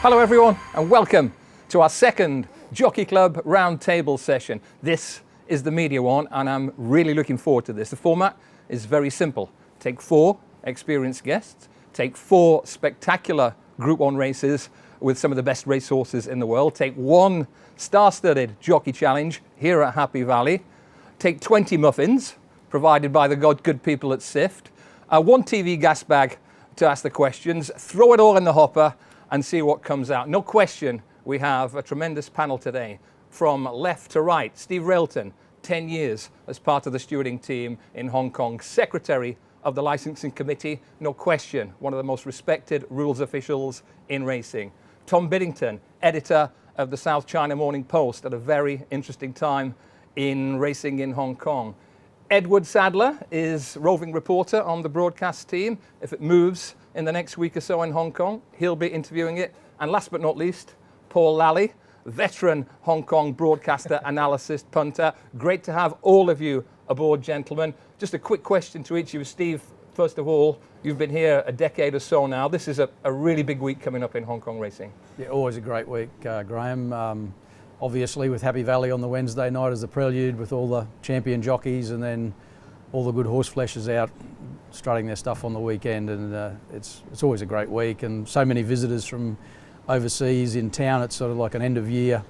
Hello everyone and welcome to our second Jockey Club Roundtable session. This is the media one and I'm really looking forward to this. The format is very simple. Take 4 experienced guests, take 4 spectacular Group 1 races with some of the best racehorses in the world, take 1 star-studded jockey challenge here at Happy Valley, take 20 muffins provided by the good people at SIFT, 1 TV gas bag to ask the questions, throw it all in the hopper and see what comes out. No question, we have a tremendous panel today. From left to right, Steve Railton, 10 years as part of the stewarding team in Hong Kong, Secretary of the Licensing Committee, no question, one of the most respected rules officials in racing. Tom Biddington, Editor of the South China Morning Post at a very interesting time in racing in Hong Kong. Edward Sadler is roving reporter on the broadcast team. If it moves in the next week or so in Hong Kong, he'll be interviewing it. And last but not least, Paul Lally, veteran Hong Kong broadcaster, analyst, punter. Great to have all of you aboard, gentlemen. Just a quick question to each of you. Steve, first of all, you've been here a decade or so now. This is a really big week coming up in Hong Kong racing. Yeah, always a great week, Graham. Obviously with Happy Valley on the Wednesday night as the prelude with all the champion jockeys and then all the good horse fleshers out strutting their stuff on the weekend, and it's always a great week and so many visitors from overseas in town. It's sort of like an end of year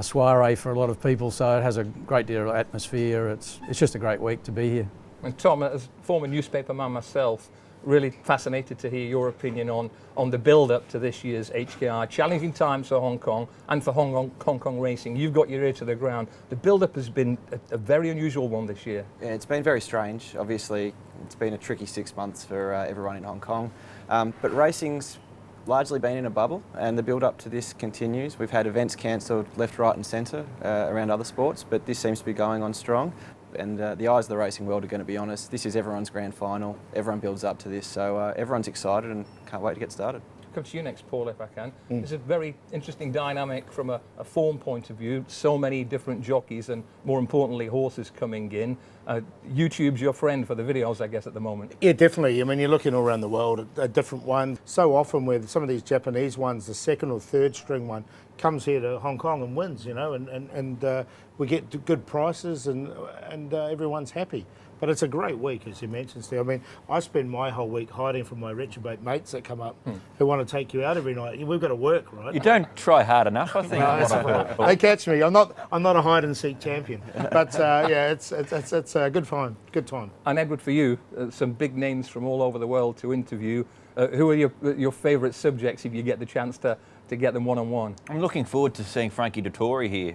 soiree for a lot of people, so it has a great deal of atmosphere. It's just a great week to be here. And Tom, as a former newspaper man myself, really fascinated to hear your opinion on the build-up to this year's HKIR. Challenging times for Hong Kong and for Hong Kong racing. You've got your ear to the ground. The build-up has been a very unusual one this year. Yeah, it's been very strange. Obviously, it's been a tricky 6 months for everyone in Hong Kong. But racing's largely been in a bubble, and the build-up to this continues. We've had events cancelled left, right and centre around other sports, but this seems to be going on strong. And the eyes of the racing world are going to be honest. This is everyone's grand final. Everyone builds up to this, so everyone's excited and can't wait to get started. Come to you next, Paul, if I can. It's a very interesting dynamic from a form point of view. So many different jockeys and, more importantly, horses coming in. YouTube's your friend for the videos, I guess, at the moment. Yeah, definitely. I mean, you're looking all around the world at a different one. So often with some of these Japanese ones, the second or third string one comes here to Hong Kong and wins, you know, and we get good prices and everyone's happy. But it's a great week, as you mentioned, Steve. I mean, I spend my whole week hiding from my reprobate mates that come up who want to take you out every night. We've got to work, right? You don't try hard enough, I think. No, they catch me. I'm not a hide and seek champion. But yeah, it's a good time. Good time. And Edward, for you, some big names from all over the world to interview. Who are your favourite subjects if you get the chance to get them one-on-one? I'm looking forward to seeing Frankie Dettori here.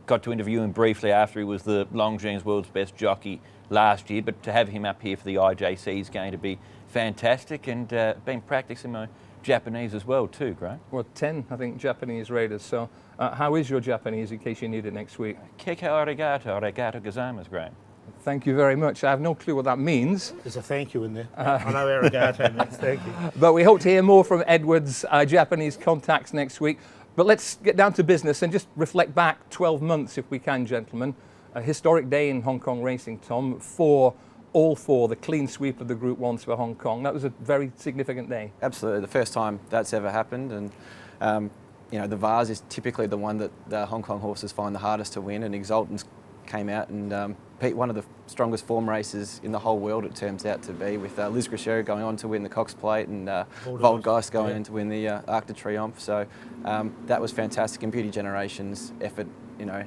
Got to interview him briefly after he was the Longines World's Best Jockey last year, but to have him up here for the IJC is going to be fantastic, and been practicing my Japanese as well too, Graham. Well, 10, I think, Japanese raiders. So how is your Japanese in case you need it next week? Keke arigato, arigato gozaimasu, Graham. Thank you very much. I have no clue what that means. There's a thank you in there. I know arigato means thank you. But we hope to hear more from Edward's Japanese contacts next week. But let's get down to business and just reflect back 12 months, if we can, gentlemen. A historic day in Hong Kong racing, Tom, for all 4, the clean sweep of the Group 1s for Hong Kong. That was a very significant day. Absolutely, the first time that's ever happened, and you know, the Vase is typically the one that the Hong Kong horses find the hardest to win, and Exultans came out and beat one of the strongest form races in the whole world, it turns out to be, with Liz Grachero going on to win the Cox Plate and Voldgeist going in to win the Arc de Triomphe. So that was fantastic, and Beauty Generation's effort, you know,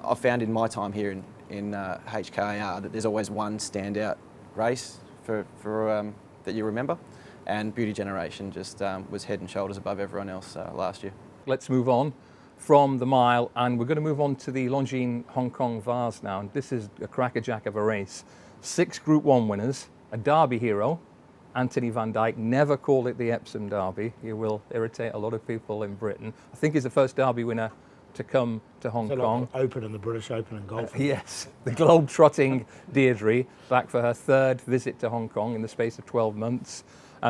I've found in my time here in HKIR that there's always one standout race for that you remember, and Beauty Generation just was head and shoulders above everyone else last year. Let's move on from the mile, and we're going to move on to the Longines Hong Kong Vase now. And this is a crackerjack of a race. 6 Group 1 winners, a Derby hero, Anthony Van Dyke. Never call it the Epsom Derby. You will irritate a lot of people in Britain. I think he's the first Derby winner to come to Hong Kong. Like Open and the British Open and golf. Yes, the globe-trotting Deirdre, back for her 3rd visit to Hong Kong in the space of 12 months.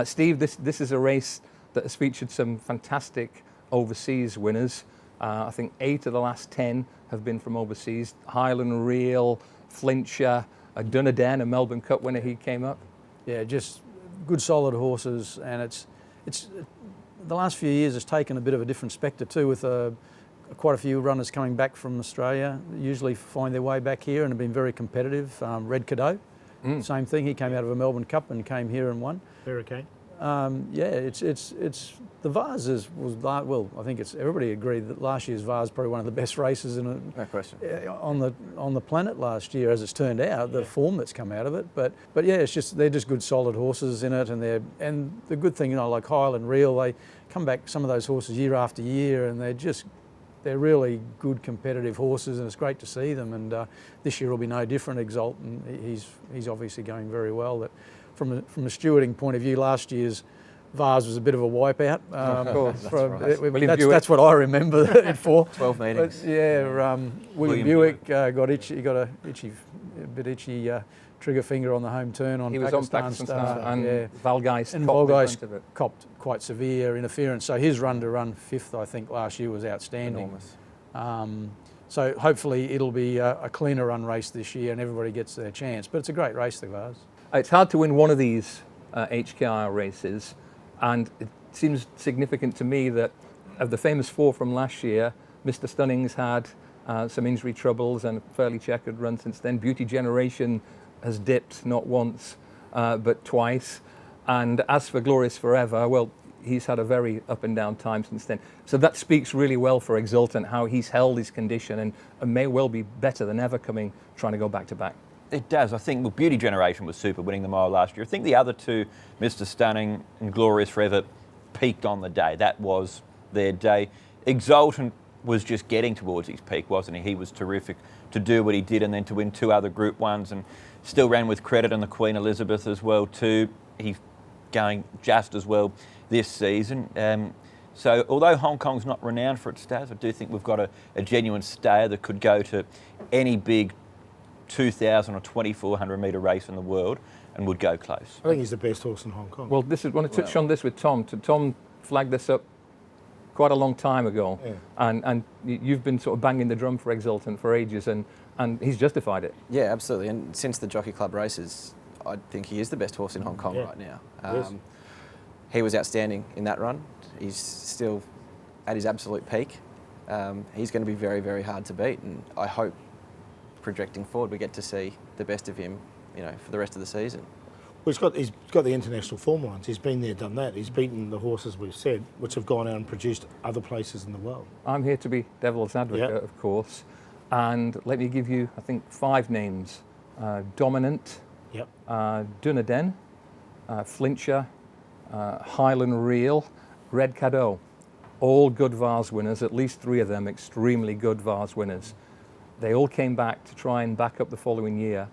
Steve, this is a race that has featured some fantastic overseas winners. I think 8 of the last 10 have been from overseas. Highland Reel, Flintshire, Dunedin, a Melbourne Cup winner, he came up. Yeah, just good solid horses, and it's the last few years has taken a bit of a different spectre too, with quite a few runners coming back from Australia, usually find their way back here and have been very competitive. Red Cadeau, same thing. He came out of a Melbourne Cup and came here and won. Hurricane. It's the Vase well. I think everybody agreed that last year's Vase probably one of the best races no question on the planet last year, as it's turned out. The form that's come out of it, but yeah, they're just good solid horses in it, and the good thing, like Highland Reel, they come back, some of those horses, year after year, and they're really good competitive horses, and it's great to see them. And this year will be no different. Exultant, he's obviously going very well. That from a stewarding point of view, last year's Vase was a bit of a wipeout. Of course, that's what I remember it for. 12 meetings. But yeah, William Buick got a bit itchy trigger finger on the home turn on Pakistan Star, and Valgeist copped quite severe interference. So his run to run 5th, I think, last year was outstanding. Enormous. So hopefully it'll be a cleaner run race this year, and everybody gets their chance. But it's a great race, the Vase. It's hard to win one of these HKIR races, and it seems significant to me that of the famous 4 from last year, Mr. Stunning's had some injury troubles and a fairly checkered run since then. Beauty Generation has dipped not once but twice, and as for Glorious Forever, well, he's had a very up and down time since then. So that speaks really well for Exultant, how he's held his condition and may well be better than ever trying to go back to back. It does. I think Beauty Generation was super, winning the mile last year. I think the other two, Mr. Stunning and Glorious Forever, peaked on the day. That was their day. Exultant was just getting towards his peak, wasn't he? He was terrific to do what he did, and then to win 2 other Group 1s, and still ran with credit on the Queen Elizabeth as well too. He's going just as well this season. So although Hong Kong's not renowned for its stayers, I do think we've got a genuine stayer that could go to any big 2,000 or 2,400 metre race in the world and would go close. I think he's the best horse in Hong Kong. Well, I want to touch on this with Tom. Tom flagged this up quite a long time ago, and you've been sort of banging the drum for Exultant for ages, and he's justified it. Yeah, absolutely. And since the Jockey Club races, I think he is the best horse in Hong Kong right now. Yes. He was outstanding in that run. He's still at his absolute peak. He's going to be very, very hard to beat, and I hope, projecting forward, we get to see the best of him, for the rest of the season. Well, he's got the international form lines. He's been there, done that. He's beaten the horses we've said, which have gone out and produced other places in the world. I'm here to be devil's advocate, of course, and let me give you, I think, 5 names: Dominant, Dunedin, Flincher, Highland Reel, Red Cadeau. All good Vase winners, at least 3 of them extremely good Vase winners. They all came back to try and back up the following year.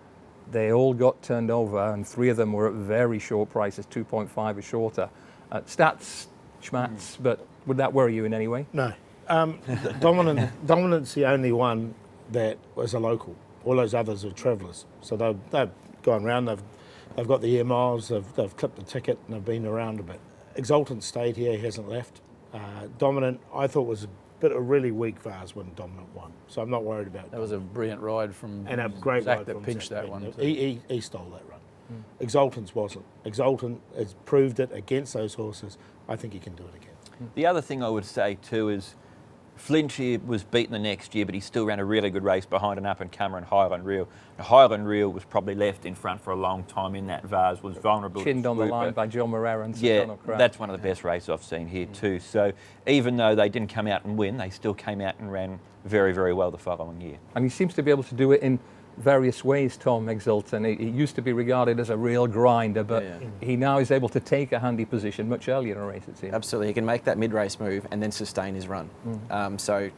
They all got turned over, and 3 of them were at very short prices, 2.5 or shorter. Stats, schmats, but would that worry you in any way? No. Dominant's the only one that was a local. All those others are travellers. So they've gone round, they've got the air miles, they've clipped the ticket, and they've been around a bit. Exultant stayed here, he hasn't left. Dominant, I thought, was a really weak Vase when Dominant won, so I'm not worried about that. That was a brilliant ride from and a great Zach ride that from pinched Zach. that one. He stole that run. Exultant's wasn't. Exultant has proved it against those horses. I think he can do it again. The other thing I would say too is Flinchy was beaten the next year, but he still ran a really good race behind an up-and-comer in Highland Reel. Highland Reel was probably left in front for a long time in that Vase, was vulnerable. Chinned on the line by John Moreira and yeah, Donald Crabb. That's one of the best races I've seen here too. So even though they didn't come out and win, they still came out and ran very, very well the following year. And he seems to be able to do it in various ways, Tom Exultant. He used to be regarded as a real grinder, but he now is able to take a handy position much earlier in a race, it seems. Absolutely. He can make that mid-race move and then sustain his run. So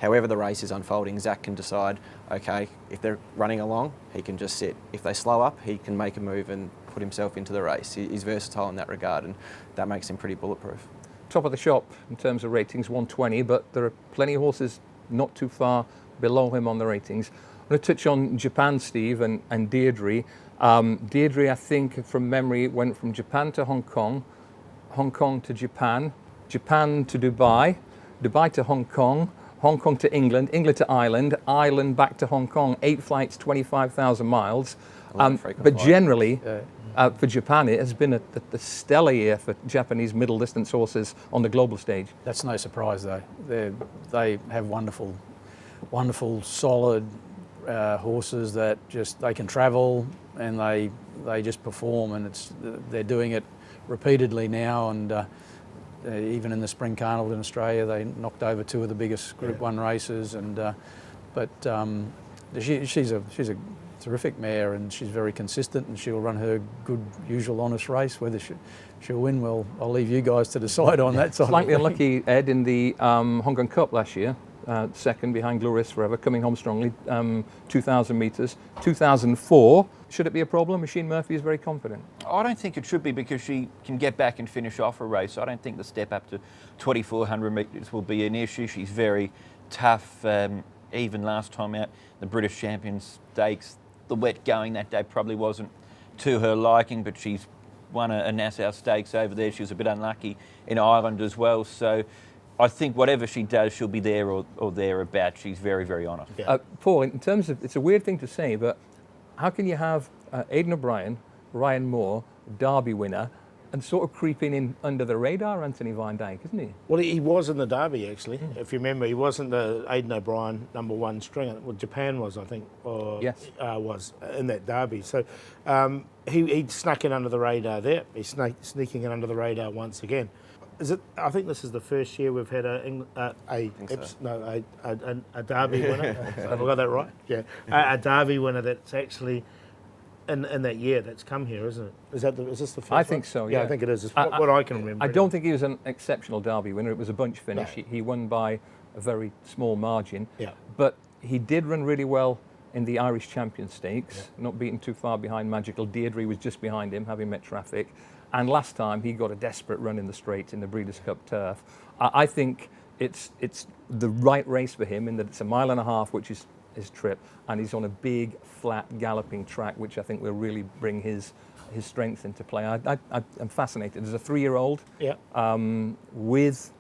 however the race is unfolding, Zach can decide, okay, if they're running along, he can just sit. If they slow up, he can make a move and put himself into the race. He's versatile in that regard, and that makes him pretty bulletproof. Top of the shop in terms of ratings, 120, but there are plenty of horses not too far below him on the ratings. I'm going to touch on Japan, Steve, and Deirdre. Deirdre, I think, from memory, went from Japan to Hong Kong, Hong Kong to Japan, Japan to Dubai, Dubai to Hong Kong, Hong Kong to England, England to Ireland, Ireland back to Hong Kong, 8 flights, 25,000 miles. But generally, For Japan, it has been the stellar year for Japanese middle distance horses on the global stage. That's no surprise though. They have wonderful, solid horses that they can travel and they just perform, and they're doing it repeatedly now. And even in the Spring Carnival in Australia, they knocked over 2 of the biggest Group 1 races. And she's a terrific mare, and she's very consistent, and she'll run her good, usual, honest race. Whether she'll win, well, I'll leave you guys to decide on that side. Slightly unlucky, Ed, in the Hong Kong Cup last year. Second behind Glorious Forever, coming home strongly, 2,000 metres. 2004, should it be a problem? Machine Murphy is very confident. I don't think it should be, because she can get back and finish off a race. I don't think the step up to 2,400 metres will be an issue. She's very tough. Even last time out, the British Champions Stakes, the wet going that day probably wasn't to her liking, but she's won a Nassau Stakes over there. She was a bit unlucky in Ireland as well. So I think whatever she does, she'll be there or thereabout. She's very, very honest. Yeah. Paul, in terms of, it's a weird thing to say, but how can you have Aidan O'Brien, Ryan Moore, Derby winner, and sort of creeping in under the radar, Anthony Van Dyke, isn't he? Well, he was in the Derby, actually. If you remember, he wasn't the Aidan O'Brien #1 stringer. Well, Japan was, I think, or Yes. was in that Derby. So he snuck in under the radar there. He's sneaking in under the radar once again. Is it? I think this is the first year we've had a Derby winner. Have I got that right? Yeah, a Derby winner that's actually in that year that's come here, isn't it? Is this the first I think one? so, Yeah, yeah. I think it is. It's what I can remember. I don't think he was an exceptional Derby winner. It was a bunch finish. No. He won by a very small margin. Yeah. But he did run really well in the Irish Champion Stakes, not beaten too far behind Magical. Deirdre was just behind him, having met traffic. And last time he got a desperate run in the straight in the Breeders' Cup Turf. I think it's the right race for him in that it's 1.5 miles, which is his trip, and he's on a big, flat, galloping track, which I think will really bring his strength into play. I'm fascinated. As a 3-year-old, Yeah. with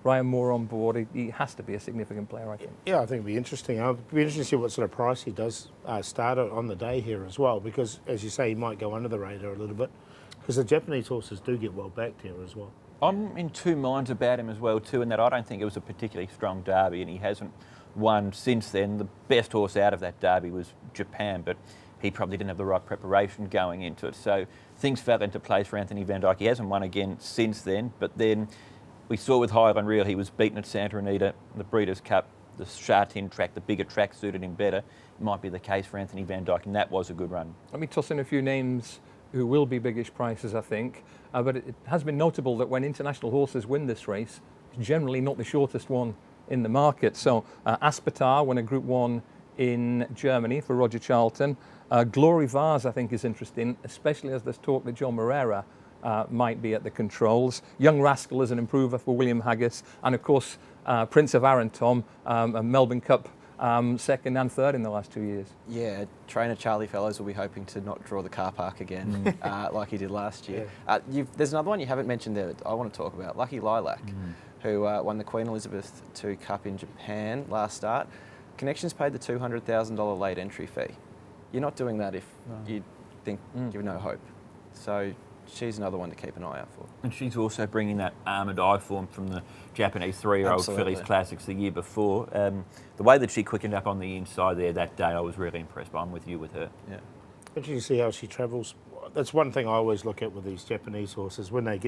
Ryan Moore on board, he has to be a significant player, I think. Yeah, I think it'll be interesting. It'll be interesting to see what sort of price he does start on the day here as well, because, as you say, he might go under the radar a little bit, because the Japanese horses do get well backed here as well. I'm in two minds about him as well too, in that I don't think it was a particularly strong Derby, and he hasn't won since then. The best horse out of that Derby was Japan, but he probably didn't have the right preparation going into it. So things fell into place for Anthony Van Dyke. He hasn't won again since then, but then we saw with Highland Reel, he was beaten at Santa Anita, the Breeders' Cup, the Sha-Tin track, the bigger track suited him better. It might be the case for Anthony Van Dyke, and that was a good run. Let me toss in a few names who will be biggish prices, I think. But it has been notable that when international horses win this race, it's generally not the shortest one in the market. So Aspetar won a Group 1 in Germany for Roger Charlton. Glory Vase, I think, is interesting, especially as there's talk that John Moreira might be at the controls. Young Rascal is an improver for William Haggis. And of course, Prince of Arantom, a Melbourne Cup second and third in the last 2 years. Yeah, trainer Charlie Fellows will be hoping to not draw the car park again like he did last year. There's another one you haven't mentioned there that I want to talk about, Lucky Lilac, who won the Queen Elizabeth II Cup in Japan last start. Connections paid the $200,000 late entry fee. You're not doing that if you think you've no hope. So she's another one to keep an eye out for. And she's also bringing that Armoured Eye form from the Japanese 3-year-old Absolutely. Fillies Classics the year before. The way that she quickened up on the inside there that day, I was really impressed. But I'm with you with her. Yeah. Interesting to see how she travels. That's one thing I always look at with these Japanese horses. When we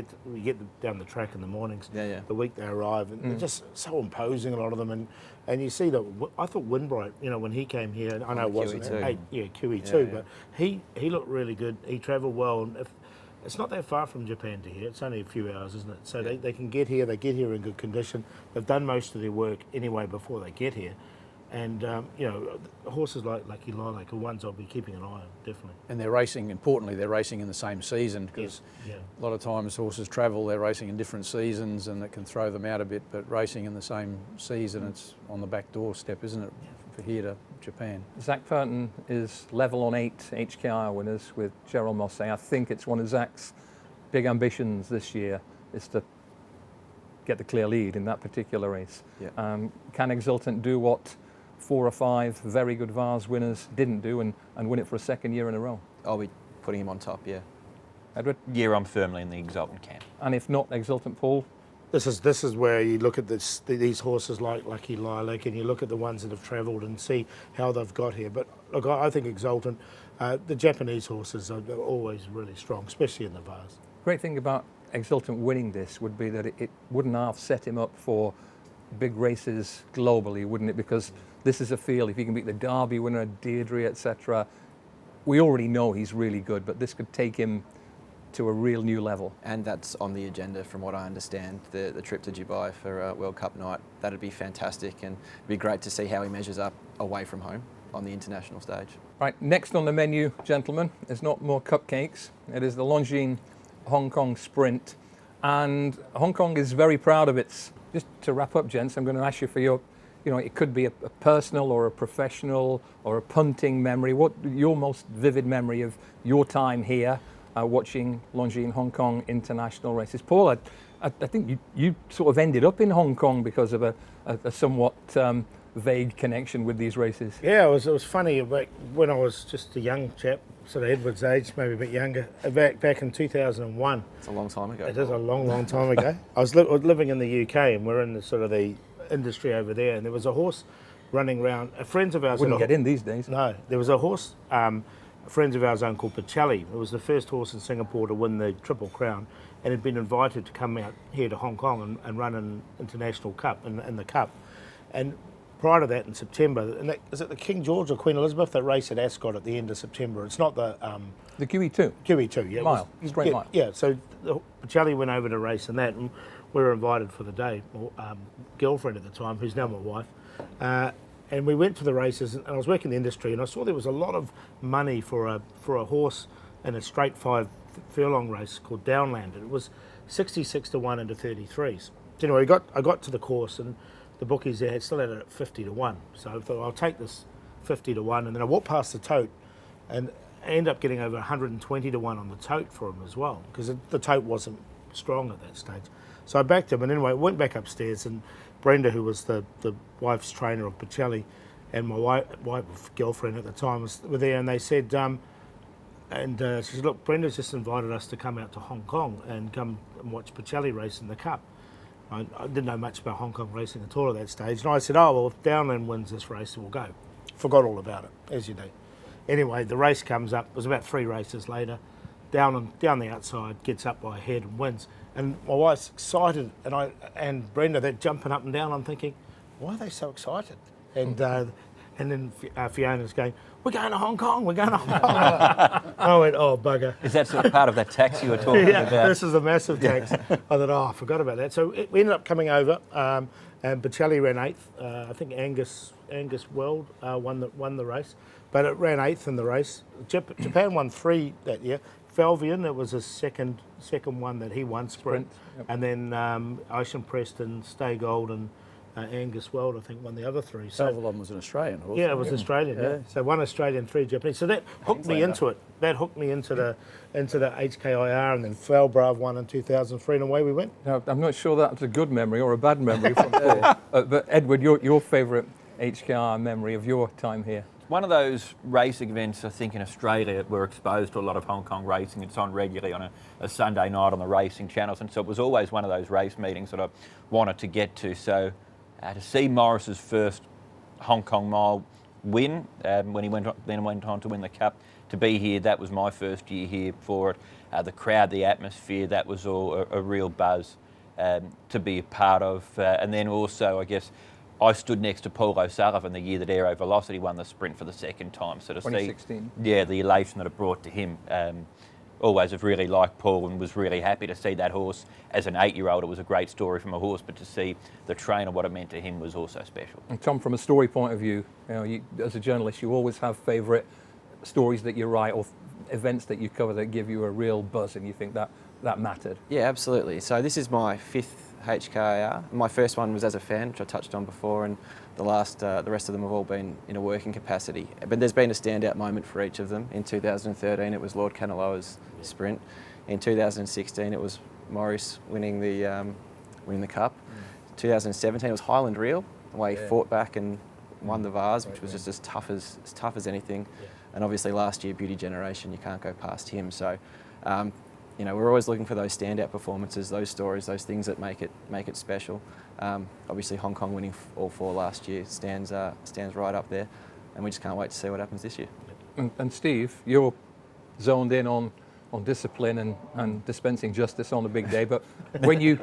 get them down the track in the mornings, the week they arrive, and they're just so imposing, a lot of them. And you see that, I thought Winbright, when he came here, and I know it wasn't QE2, but he looked really good. He travelled well. And it's not that far from Japan to here. It's only a few hours, isn't it? So they can get here. They get here in good condition. They've done most of their work anyway before they get here. And, horses like Lucky Lilac are ones I'll be keeping an eye on, definitely. And they're racing, importantly, they're racing in the same season, because a lot of times horses travel, they're racing in different seasons, and it can throw them out a bit, but racing in the same season, it's on the back doorstep, isn't it, for here to Japan. Zach Purton is level on 8 HKIR winners with Gerald Mosse. I think it's one of Zach's big ambitions this year is to get the clear lead in that particular race. Can Exultant do what 4 or 5 very good Vase winners didn't do and win it for a second year in a row? I'll be putting him on top, yeah. Edward? Yeah, I'm firmly in the Exultant camp. And if not Exultant, Paul? This is where you look at these horses like Lucky Lilac, and you look at the ones that have travelled and see how they've got here. But look, I think Exultant, the Japanese horses are always really strong, especially in the Vase. Great thing about Exultant winning this would be that it wouldn't have set him up for big races globally, wouldn't it? Because this is a field, if he can beat the Derby winner, Deirdre, etc., we already know he's really good, but this could take him to a real new level. And that's on the agenda, from what I understand, the trip to Dubai for World Cup night. That'd be fantastic, and it'd be great to see how he measures up away from home on the international stage. Right, next on the menu, gentlemen, is not more cupcakes. It is the Longines Hong Kong Sprint, and Hong Kong is very proud of its. Just to wrap up, gents, I'm going to ask you for your, it could be a personal or a professional or a punting memory. What your most vivid memory of your time here watching Longines Hong Kong international races? Paul, I think you sort of ended up in Hong Kong because of a somewhat vague connection with these races. Yeah, it was funny. When I was just a young chap, sort of Edward's age, maybe a bit younger, back in 2001. It's a long time ago. It is a long time ago. I was living in the UK, and we're in the sort of the industry over there, and there was a horse running around. Friends of ours Wouldn't get in these days. No, there was a horse. Friends of ours own called Bocelli. It was the first horse in Singapore to win the Triple Crown, and had been invited to come out here to Hong Kong and run an international cup in the cup. And prior to that, in September, is it the King George or Queen Elizabeth that race at Ascot at the end of September? It's not the QE2. QE2, yeah. Mile, straight mile. Yeah, so Bocelli went over to race in that, and we were invited for the day. Girlfriend at the time, who's now my wife. And we went to the races, and I was working in the industry, and I saw there was a lot of money for a horse in a straight 5 furlong race called Downland. It was 66 to 1 into 33s. So anyway, I got to the course, and the bookies there still had it at 50 to 1. So I thought, I'll take this 50 to 1, and then I walked past the tote, and I ended up getting over 120 to 1 on the tote for him as well, because the tote wasn't strong at that stage. So I backed him, and anyway, I went back upstairs, and Brenda, who was the wife's trainer of Bocelli, and my wife girlfriend at the time were there, and they said, she said, look, Brenda's just invited us to come out to Hong Kong and come and watch Bocelli race in the Cup. I didn't know much about Hong Kong racing at all at that stage, and I said, oh, well, if Downland wins this race, we'll go. Forgot all about it, as you do. Anyway, the race comes up. It was about 3 races later. Down the outside, gets up by a head and wins. And my wife's excited, and Brenda, they're jumping up and down. I'm thinking, why are they so excited? And then Fiona's going, we're going to Hong Kong, we're going to Hong Kong. I went, oh, bugger. Is that sort of part of that tax you were talking about? This is a massive tax. I thought, I forgot about that. So we ended up coming over, and Bocelli ran 8th. I think Angus Weld won the race, but it ran 8th in the race. Japan won 3 that year. Falvian, it was his second one that he won, sprint. Yep. And then Ocean Preston, Stay Gold, and Angus Weld, I think, won the other 3. So Salvalon was an Australian horse. Yeah, it was Australian. Yeah. So 1 Australian, 3 Japanese. So that hooked me into it. That hooked me into the HKIR, and then Falbrav won in 2003, and away we went. Now, I'm not sure that's a good memory or a bad memory from Paul. But Edward, your favourite HKIR memory of your time here? One of those racing events, I think, in Australia, we're exposed to a lot of Hong Kong racing. It's on regularly on a Sunday night on the racing channels, and so it was always one of those race meetings that I wanted to get to. So to see Morris's first Hong Kong mile win when he went on to win the Cup, to be here, that was my first year here for it. The crowd, the atmosphere, that was all a real buzz to be a part of. And then also, I guess, I stood next to Paul O'Sullivan the year that Aero Velocity won the sprint for the second time. So to 2016. see, the elation that it brought to him. Always have really liked Paul and was really happy to see that horse. As an 8-year-old, it was a great story from a horse, but to see the trainer, what it meant to him, was also special. And Tom, from a story point of view, as a journalist, you always have favourite stories that you write or events that you cover that give you a real buzz, and you think that mattered. Yeah, absolutely. So this is my 5th HKIR. My first one was as a fan, which I touched on before, and the rest of them have all been in a working capacity. But there's been a standout moment for each of them. In 2013, it was Lord Kanaloa's sprint. In 2016, it was Morris winning the Cup. 2017, it was Highland Reel, the way he fought back and won the Vase, which was just as tough as anything. Yeah. And obviously last year, Beauty Generation, you can't go past him. So you know, we're always looking for those standout performances, those stories, those things that make it special. Obviously, Hong Kong winning all 4 last year stands right up there, and we just can't wait to see what happens this year. And Steve, you're zoned in on discipline and dispensing justice on a big day, but when you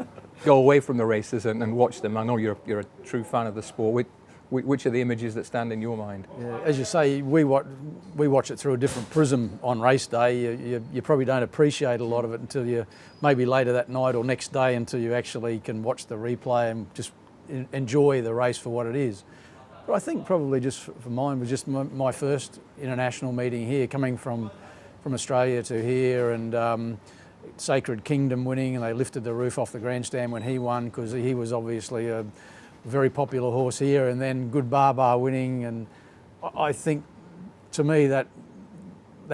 go away from the races and watch them, I know you're a true fan of the sport. Which are the images that stand in your mind? Yeah, as you say, we watch it through a different prism on race day. You probably don't appreciate a lot of it until you maybe later that night or next day, until you actually can watch the replay and just enjoy the race for what it is. But I think probably just for mine was just my first international meeting here, coming from Australia to here, and Sacred Kingdom winning, and they lifted the roof off the grandstand when he won, because he was obviously a very popular horse here, and then Good Bar winning, and I think to me that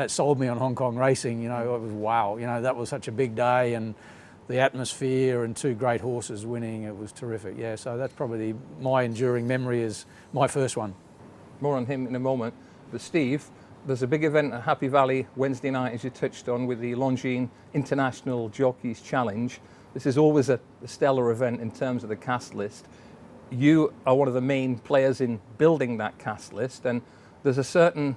sold me on Hong Kong racing. You know, it was wow. You know, that was such a big day, and the atmosphere and 2 great horses winning, it was terrific. Yeah, so that's probably my enduring memory is my first one. More on him in a moment. But Steve, there's a big event at Happy Valley Wednesday night, as you touched on, with the Longines International Jockeys Challenge. This is always a stellar event in terms of the cast list. You are one of the main players in building that cast list, and there's a certain,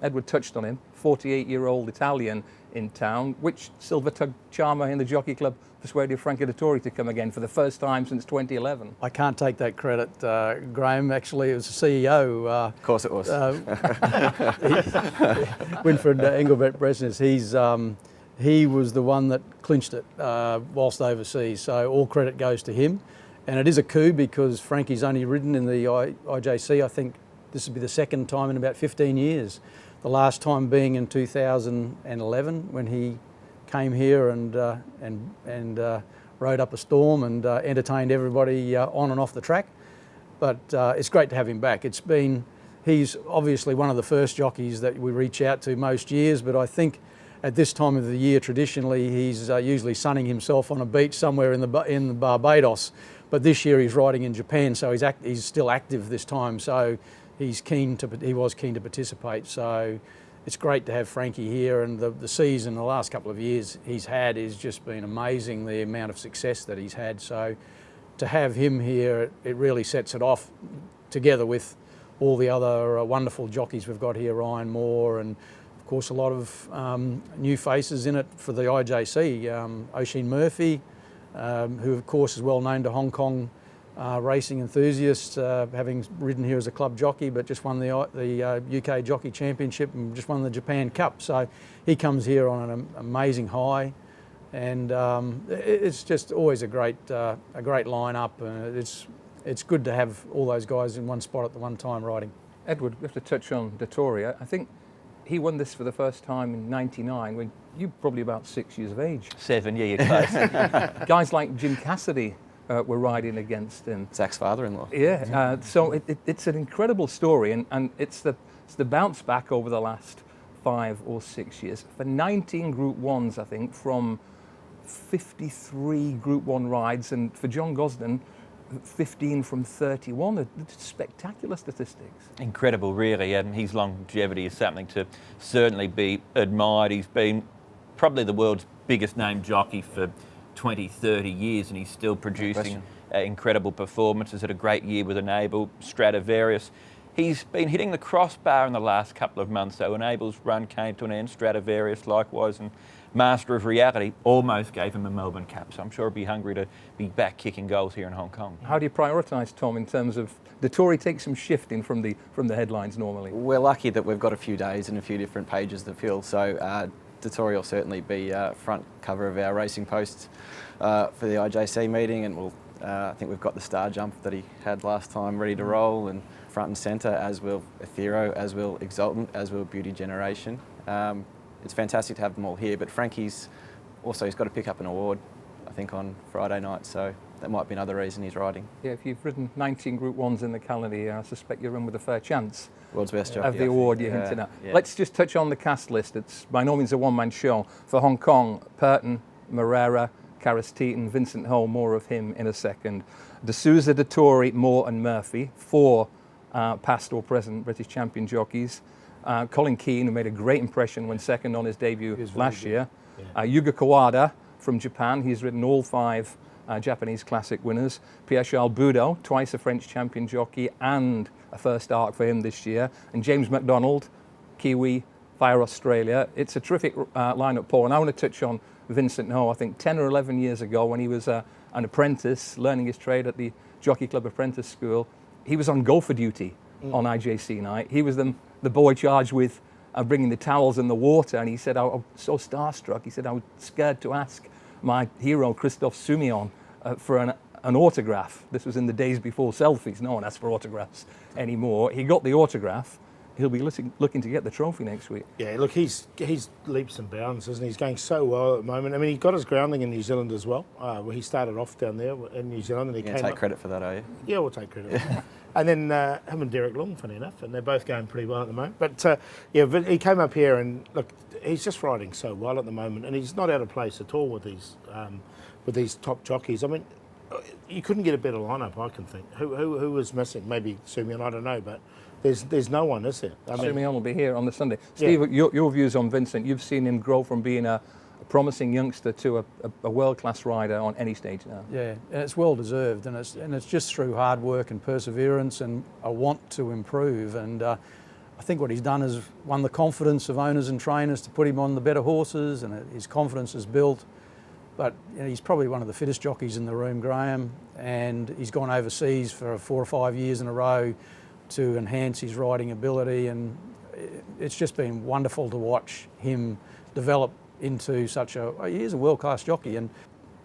Edward touched on him, 48-year-old Italian in town. Which silver-tongued charmer in the Jockey Club persuaded Frankie Dettori to come again for the first time since 2011? I can't take that credit, Graham. Actually, it was the CEO. Of course it was. Winfred Engelbert Bresnes. He was the one that clinched it whilst overseas, so all credit goes to him. And it is a coup, because Frankie's only ridden in the HKJC. I think this will be the second time in about 15 years. The last time being in 2011, when he came here and rode up a storm and entertained everybody on and off the track. But it's great to have him back. He's obviously one of the first jockeys that we reach out to most years, but I think at this time of the year, traditionally, he's usually sunning himself on a beach somewhere in Barbados. But this year he's riding in Japan, so he's still active this time. So he was keen to participate. So it's great to have Frankie here, and the season, the last couple of years he's had, has just been amazing, the amount of success that he's had. So to have him here, it really sets it off, together with all the other wonderful jockeys we've got here, Ryan Moore, and of course a lot of new faces in it for the IJC. Oisin Murphy, who of course is well known to Hong Kong racing enthusiasts, having ridden here as a club jockey, but just won the UK Jockey Championship and just won the Japan Cup. So he comes here on an amazing high, and it's just always a great lineup. It's good to have all those guys in one spot at the one time riding. Edward, we have to touch on Dettori. I think he won this for the first time in '99 when you were probably about 6 years of age. 7, yeah, you're close. Guys like Jim Cassidy were riding against him. Zach's father-in-law. Yeah, so it's an incredible story, and it's the bounce back over the last 5 or 6 years. For 19 Group 1s, I think, from 53 Group 1 rides, and for John Gosden, 15 from 31. It's spectacular statistics. Incredible, really. His longevity is something to certainly be admired. He's been probably the world's biggest named jockey for 20, 30 years, and he's still producing incredible performances. Had a great year with Enable, Stradivarius. He's been hitting the crossbar in the last couple of months, though. Enable's run came to an end, Stradivarius likewise, and Master of Reality almost gave him a Melbourne Cup, so I'm sure he'll be hungry to be back kicking goals here in Hong Kong. How do you prioritise, Tom, in terms of Dettori takes some shifting from the headlines normally? We're lucky that we've got a few days and a few different pages to fill, so Dettori will certainly be front cover of our racing posts for the IJC meeting, and I think we've got the star jump that he had last time ready to roll, and front and centre, as will Ethereau, as will Exultant, as will Beauty Generation. It's fantastic to have them all here, but Frankie's got to pick up an award, I think, on Friday night, so that might be another reason he's riding. Yeah, if you've ridden 19 Group 1s in the calendar year, I suspect you're in with a fair chance World's best jockey of the award you're hinting at. Yeah. Let's just touch on the cast list. It's by no means a one-man show. For Hong Kong, Purton, Moreira, Caras-Teton, Vincent Ho, more of him in a second. D'Souza, Dettori, Moore and Murphy, 4 past or present British champion jockeys. Colin Keane, who made a great impression when second on his debut last year. Yuga Kawada from Japan, he's ridden all 5 Japanese Classic winners. Pierre-Charles Boudot, twice a French champion jockey and a first arc for him this year. And James McDonald, Kiwi, via Australia. It's a terrific lineup, Paul. And I want to touch on Vincent Ho. I think 10 or 11 years ago when he was an apprentice, learning his trade at the Jockey Club Apprentice School, he was on gopher duty on IJC night. He was the boy charged with bringing the towels and the water, and he said, I was so starstruck. He said, I was scared to ask my hero, Christophe Soumillon, for an autograph. This was in the days before selfies. No one asked for autographs anymore. He got the autograph. He'll be looking to get the trophy next week. Yeah, look, he's leaps and bounds, isn't he? He's going so well at the moment. I mean, he got his grounding in New Zealand as well. Where he started off down there in New Zealand, and he came take up. credit for that, are you? Yeah, we'll take credit. And then him and Derek Long, funny enough, and they're both going pretty well at the moment. But he came up here, and look, he's just riding so well at the moment, and he's not out of place at all with these top jockeys. I mean, you couldn't get a better lineup, I can think. Who was missing? Maybe Soumillon, I don't know, but there's no one, is there? I mean, Soumillon will be here on the Sunday. Steve, your views on Vincent? You've seen him grow from being a promising youngster to a world-class rider on any stage now. Yeah, and it's well deserved, and it's just through hard work and perseverance and a want to improve. And I think what he's done is won the confidence of owners and trainers to put him on the better horses, and his confidence is built. But he's probably one of the fittest jockeys in the room, Graham, and he's gone overseas for 4 or 5 years in a row to enhance his riding ability, and it's just been wonderful to watch him develop into he is a world-class jockey, and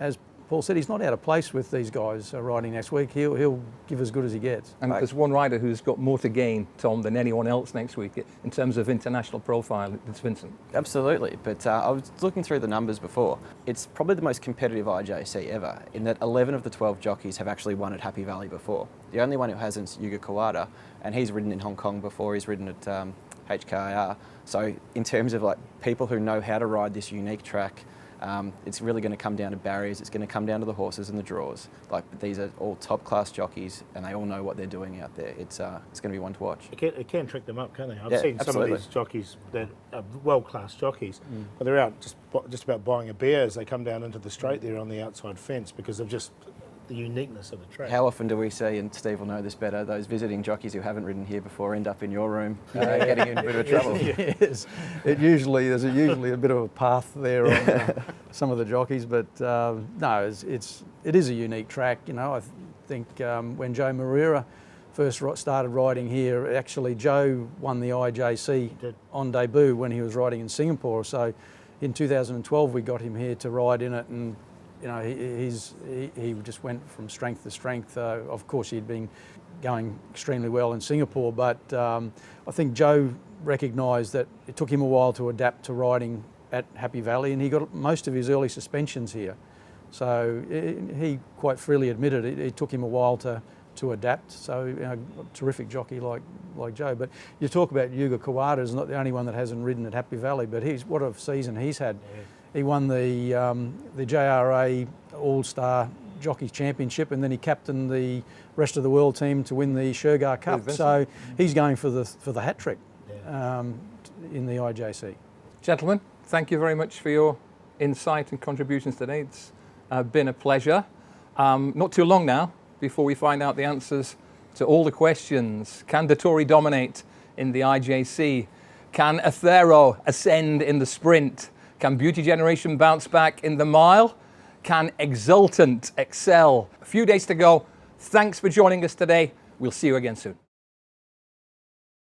as Paul said, he's not out of place with these guys riding next week. He'll give as good as he gets. And there's one rider who's got more to gain, Tom, than anyone else next week in terms of international profile. It's Vincent. Absolutely, but I was looking through the numbers before. It's probably the most competitive IJC ever, in that 11 of the 12 jockeys have actually won at Happy Valley before. The only one who hasn't is Yuga Kawada, and he's ridden in Hong Kong before. He's ridden at HKIR. So in terms of like people who know how to ride this unique track, it's really going to come down to barriers. It's going to come down to the horses and the draws. Like, these are all top-class jockeys, and they all know what they're doing out there. It's going to be one to watch. It can trick them up, can't they? I've seen some of these jockeys that are world-class jockeys, but they're out just about buying a beer as they come down into the straight there on the outside fence because of just the uniqueness of the track. How often do we see, and Steve will know this better, those visiting jockeys who haven't ridden here before end up in your room getting in a bit of trouble? Yes, there's usually a bit of a path there on some of the jockeys, but no, it is a unique track. You know, I think when Joe Moreira first started riding here, actually Joe won the IJC on debut when he was riding in Singapore. So in 2012 we got him here to ride in it, and you know, he just went from strength to strength. Of course, he'd been going extremely well in Singapore, but I think Joe recognised that it took him a while to adapt to riding at Happy Valley, and he got most of his early suspensions here. So he quite freely admitted it took him a while to adapt. So, you know, a terrific jockey like Joe. But you talk about Yuga Kawada is not the only one that hasn't ridden at Happy Valley, but what a season he's had. Yeah. He won the JRA All-Star Jockeys Championship, and then he captained the rest of the world team to win the Shergar Cup. So he's going for the hat trick in the IJC. Gentlemen, thank you very much for your insight and contributions today. It's been a pleasure. Not too long now before we find out the answers to all the questions. Can Dettori dominate in the IJC? Can Athero ascend in the sprint? Can Beauty Generation bounce back in the mile? Can Exultant excel? A few days to go. Thanks for joining us today. We'll see you again soon.